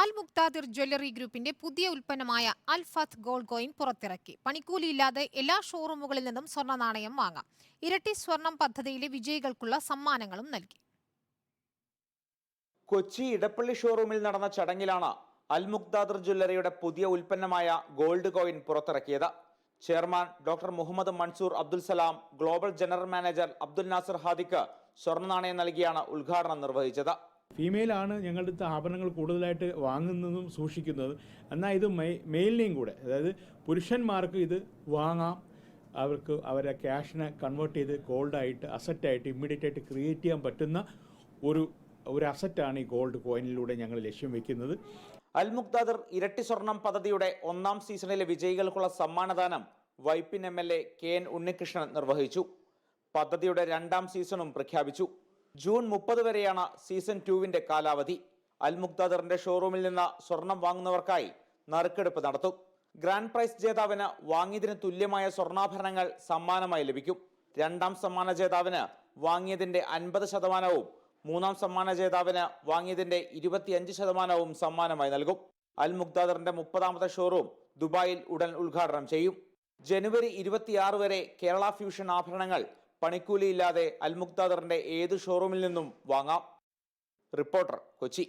അൽ Muqtadir jewellery ഗ്രൂപ്പിന്റെ പുതിയ ഉൽപ്പന്നമായ അൽ ഫത്ത് gold coin പുറത്തിറക്കി. പണിക്കൂലിയില്ലാതെ എല്ലാ ഷോറൂമുകളിൽ നിന്നും സ്വർണ്ണ നാണയം വാങ്ങാം. ഇരട്ടി സ്വർണം പദ്ധതിയിലെ വിജയികൾക്കുള്ള സമ്മാനങ്ങളും നൽകി. കൊച്ചി ഇടപ്പള്ളി ഷോറൂമിൽ നടന്ന ചടങ്ങിലാണ് അൽ മുക്താദിർ ജ്വല്ലറിയുടെ പുതിയ ഉൽപ്പന്നമായ ഗോൾഡ് കോയിൻ പുറത്തിറക്കിയത്. Chairman doctor Muhammad Mansoor Abdul Salam, global general manager Abdul Nasser ഹാദിക്ക് സ്വർണ്ണ നാണയം നൽകിയാണ് ഉദ്ഘാടനം നിർവഹിച്ചത്. ഫീമെയിലാണ് ഞങ്ങളുടെ അടുത്ത് ആഭരണങ്ങൾ കൂടുതലായിട്ട് വാങ്ങുന്നതും സൂക്ഷിക്കുന്നതും. എന്നാൽ ഇത് മെയിലിനെയും കൂടെ, അതായത് പുരുഷന്മാർക്ക് ഇത് വാങ്ങാം. അവർക്ക് അവരെ ക്യാഷിനെ കൺവേർട്ട് ചെയ്ത് ഗോൾഡായിട്ട് അസറ്റായിട്ട് ഇമ്മീഡിയറ്റ് ആയിട്ട് ക്രിയേറ്റ് ചെയ്യാൻ പറ്റുന്ന ഒരു അസറ്റാണ് ഈ ഗോൾഡ് കോയിനിലൂടെ ഞങ്ങൾ ലക്ഷ്യം വെക്കുന്നത്. അൽ മുക്താദിർ ഇരട്ടി സ്വർണം പദ്ധതിയുടെ 1ാം സീസണിലെ വിജയികൾക്കുള്ള സമ്മാനദാനം വൈപ്പിൻ MLA KN ഉണ്ണികൃഷ്ണൻ നിർവഹിച്ചു. പദ്ധതിയുടെ 2ാം സീസണും പ്രഖ്യാപിച്ചു. ജൂൺ 30 വരെയാണ് സീസൺ 2വിന്റെ കാലാവധി. അൽ മുക്താദിറിന്റെ ഷോറൂമിൽ നിന്ന് സ്വർണം വാങ്ങുന്നവർക്കായി നറുക്കെടുപ്പ് നടത്തും. ഗ്രാൻഡ് പ്രൈസ് ജേതാവിന് വാങ്ങിയതിന് തുല്യമായ സ്വർണ്ണാഭരണങ്ങൾ സമ്മാനമായി ലഭിക്കും. 2ാം സമ്മാന ജേതാവിന് വാങ്ങിയതിന്റെ 50%, 3ാം സമ്മാന ജേതാവിന് വാങ്ങിയതിന്റെ 25% സമ്മാനമായി നൽകും. അൽ മുക്താദിറിന്റെ 30ാമത്തെ ഷോറൂം ദുബായിൽ ഉടൻ ഉദ്ഘാടനം ചെയ്യും. ജനുവരി 26 വരെ കേരള ഫ്യൂഷൻ ആഭരണങ്ങൾ പണിക്കൂലിയില്ലാതെ അൽ മുക്താദിറിന്റെ ഏത് ഷോറൂമിൽ നിന്നും വാങ്ങാം. റിപ്പോർട്ടർ, കൊച്ചി.